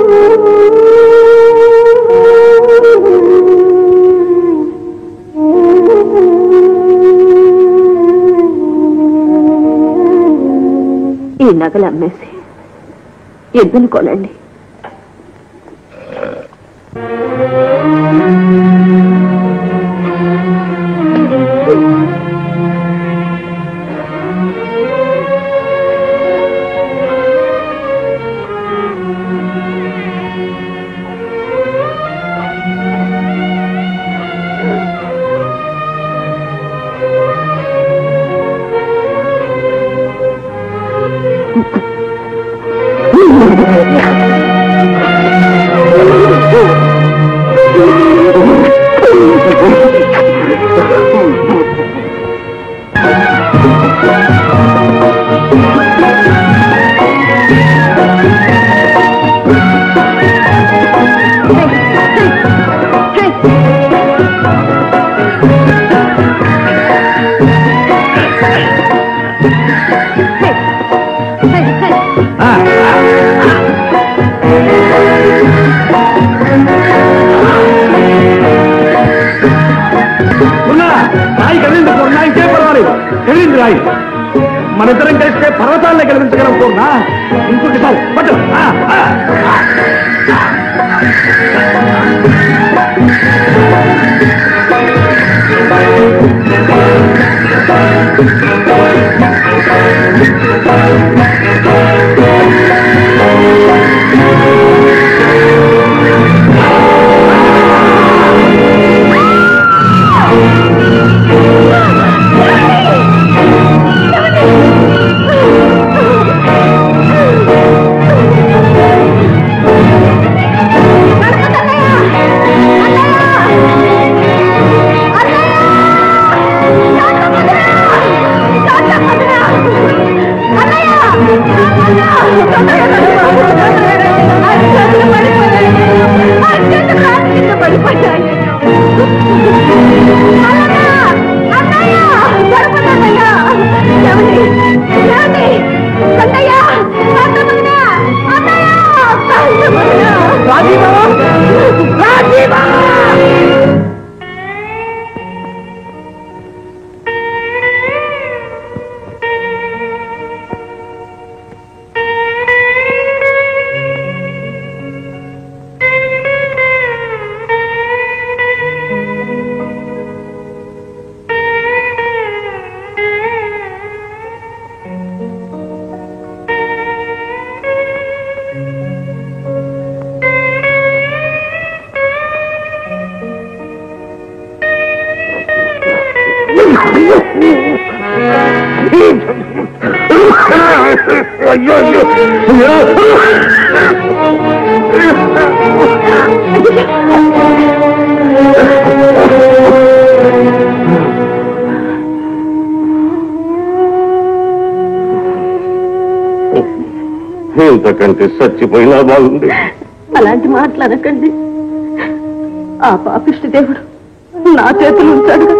ఈ నగలు అమ్మేసి ఎద్దును కొనండి. మనిద్దరం కలిస్తే పర్వతాలనే కలిగించగలం పూర్ణ. ఇంకొకసారి పట్టు. ఇంతకంటే చచ్చిపోయినా బాగుంది. అలాంటి మాట్లాడకండి. ఆ పాపిష్టి దేవుడు నా చేతులు ఉంచాడుగా.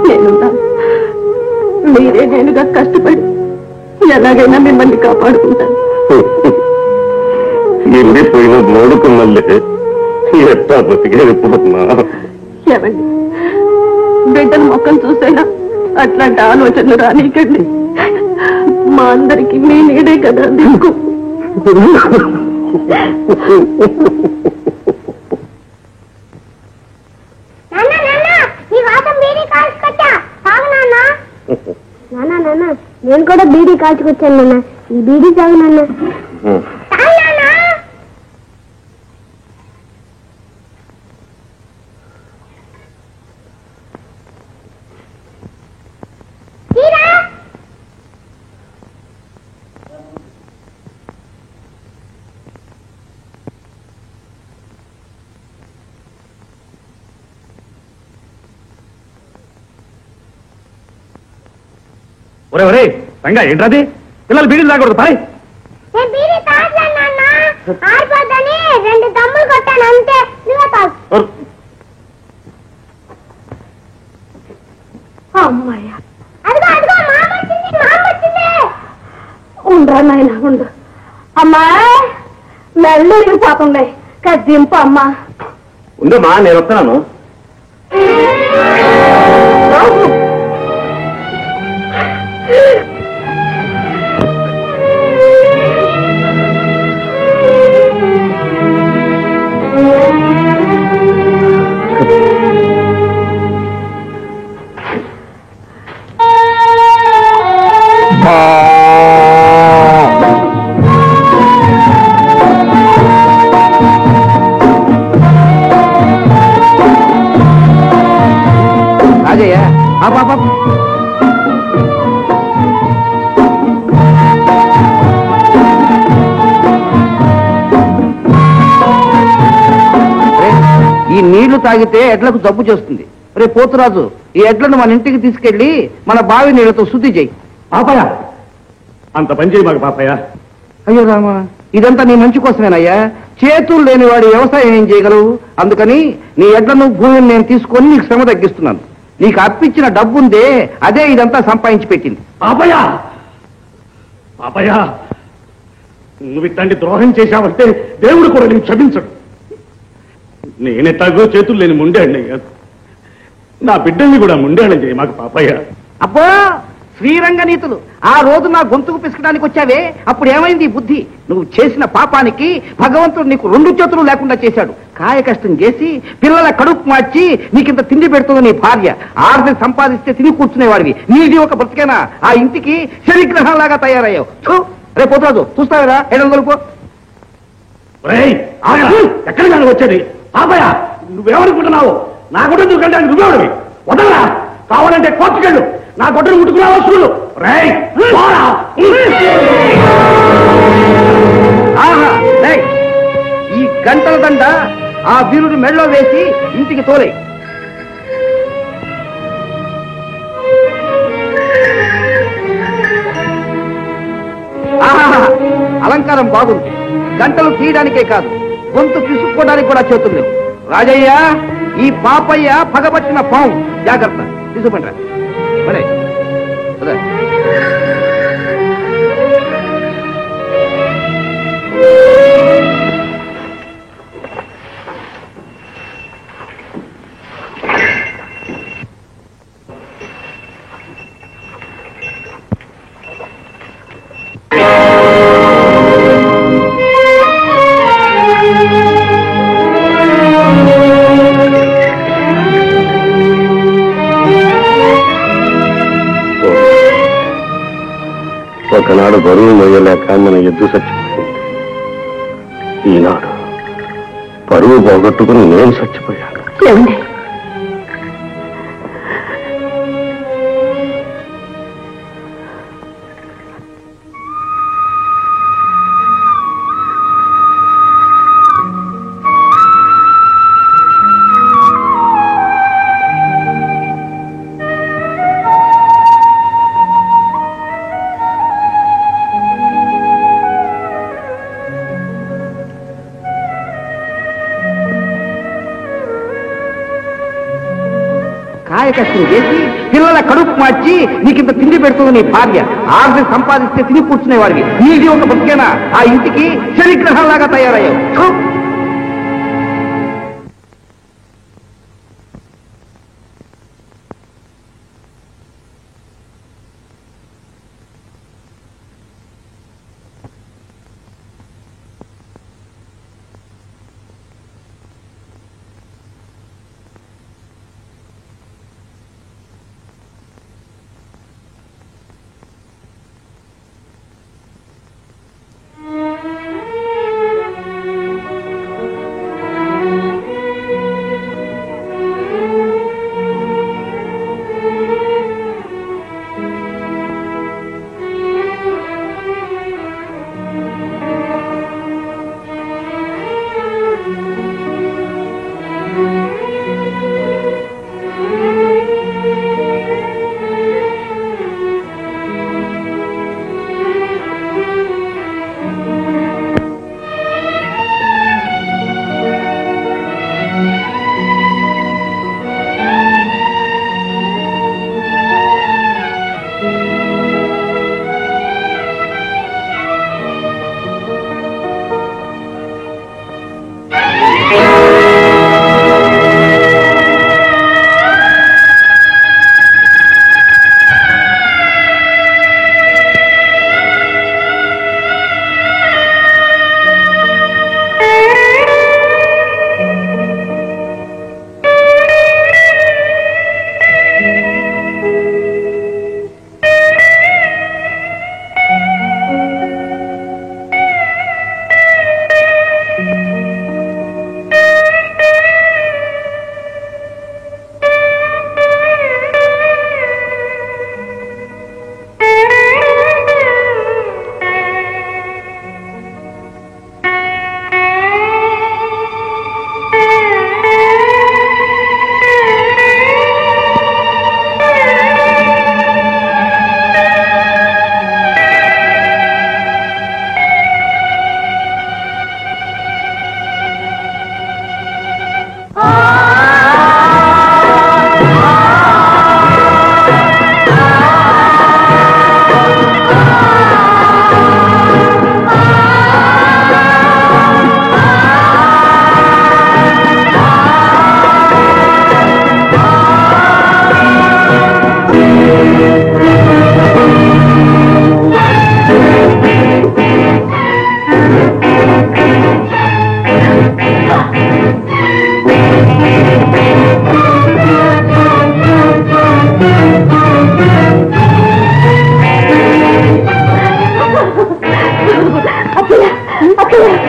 నేనున్నాను. మీరే నేనుగా కష్టపడి ఎలాగైనా మిమ్మల్ని కాపాడుకుంటాను. వెళ్ళిపోయిన నోడుకున్నల్లే ఎట్టా బతికేది పుడుతున్నా. ఏమండి, బిడ్డల మొక్కలు చూసైనా అట్లాంటి ఆలోచనలు రానీకండి. మా అందరికి మీ నీడే కదా దిక్కు. నేను కూడా బీడీ కాల్చుకొచ్చాను నాన్న. ఈ బీడీ తాగు నాన్న. ఒరే ఒరే రంగా, ఏంటది? పిల్లలు బీడీలు తాగకూడదు. పాయ్. రెండు దమ్ములు కొట్టాను అంతే. అమ్మాయ్యా, ఉండరా నాయన ఉండు. అమ్మాయి మెళ్ళు పాపంలే కద్దింపు అమ్మా ఉందమ్మా నేను వస్తున్నాను. రాజయ్య ఈ నీళ్లు తాగితే ఎడ్లకు జబ్బు చేస్తుంది. రే పోతురాజు, ఈ ఎడ్లను మన ఇంటికి తీసుకెళ్లి మన బావి నీళ్లతో శుద్ధి చేయి. పాపయ్య అంత పని చేయి మాకు పాపయ్య. అయ్యో రామా, ఇదంతా నీ మంచి కోసమేనయ్యా. చేతులు లేని వాడు వ్యవసాయం ఏం చేయగలవు? అందుకని నీ ఎడ్లను భూమిని నేను తీసుకొని నీకు శ్రమ తగ్గిస్తున్నాను. నీకు అప్పిచ్చిన డబ్బుందే, అదే ఇదంతా సంపాదించి పెట్టింది. పాపయ్య పాపయ్య, నువ్వు ఇట్లాంటి ద్రోహం చేశావంటే దేవుడు కూడా నేను క్షమించడు. నేనెట్లాగో చేతులు లేని ముండేళ్ళని కాదు, నా బిడ్డల్ని కూడా ముండేళ్ళని చేయి మాకు పాపయ్య. అబ్బో శ్రీరంగ నీతులు, ఆ రోజు నా గొంతుకు పిసకడానికి వచ్చావే, అప్పుడు ఏమైంది ఈ బుద్ధి? నువ్వు చేసిన పాపానికి భగవంతుడు నీకు 2 చేతులు లేకుండా చేశాడు. కాయ కష్టం చేసి పిల్లల కడుపు మార్చి నీకింత తిండి పెడుతుంది నీ భార్య. ఆర్థిక సంపాదిస్తే తిని కూర్చునేవాడివి. నీది ఒక బ్రతికేనా? ఆ ఇంటికి శనిగ్రహంలాగా తయారయ్యావు. రేపు పోతురాజు చూస్తావేరా, 700 ఎక్కడికి కానీ వచ్చేది? పాపయ్య నువ్వేమనుకుంటున్నావు? నా గుడ్డ చూసుకెళ్ళడానికి నువ్వేవాడివి. వదలరా, కావాలంటే కోర్టుకెళ్ళు. నా గొడ్డను ముట్టుకున్నావా చూడు. ఈ గంటల దండ ఆ వీరుడి మెళ్ళో వేసి ఇంటికి తోలే. అలంకారం బాగుంది. గంటలు తీయడానికే కాదు, గొంతు పిసుక్కోవడానికి కూడా చేతులు లేవు. రాజయ్య, ఈ పాపయ్య పగబట్టిన పాము. జాగ్రత్త, తీసుకుంటా మరే. ఒకనాడు బరువు మొయ్యలేక మన ఎద్దు చచ్చిపోయింది. ఈనాడు పరువు పోగొట్టుకుని నేను చచ్చిపోయాను. ఏమండి, కాయ కష్టం చేసి పిల్లల కడుపు మార్చి నీకింత తిండి పెడుతుంది నీ భార్య. ఆర్థిక సంపాదిస్తే తిని కూర్చునేవాడివి. నీది ఒక బ్రతికేనా? ఆ ఇంటికి శనిగ్రహంలాగా తయారయ్యావు.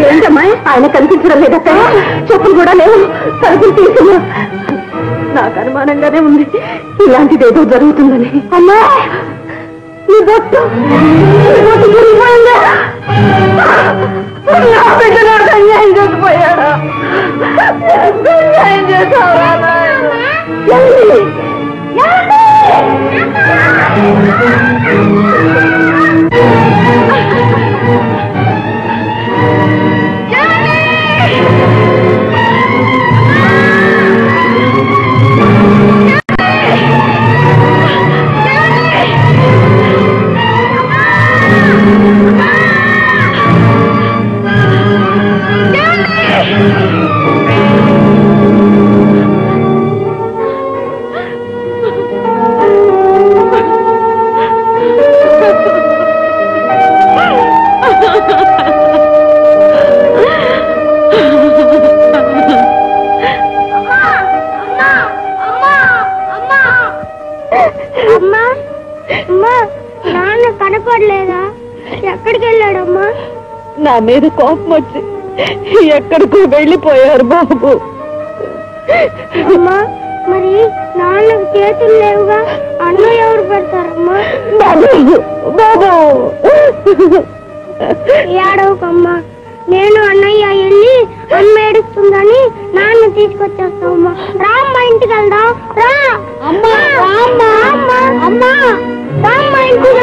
ఏంటమ్మా ఆయన కనిపించడం లేదట చెప్పులు కూడా లేవు తలుపులు తీసుకున్నా నాకు అనుమానంగానే ఉంది ఇలాంటిదేదో జరుగుతుందని అమ్మా నీ బొట్టు నా బిడ్డలో అన్యాయం చేసిపోయాడా అన్యాయం చేసావా కనపడలేదా ఎక్కడికి వెళ్ళాడమ్మా నా మీద కోపం వచ్చి ఎక్కడికో వెళ్ళిపోయారు బాబు అమ్మా మరి నాన్నకు చేతులు లేవుగా అన్నం ఎవరు పెడతారమ్మా బాబు ఏడవకమ్మా నేను అన్నయ్య వెళ్ళి అమ్మ ఏడుస్తుందని నాన్న తీసుకొచ్చేస్తామమ్మా రా అమ్మ ఇంటికి వెళ్దాం రా అమ్మా అమ్మా అమ్మా అమ్మా రా అమ్మ ఇంటికి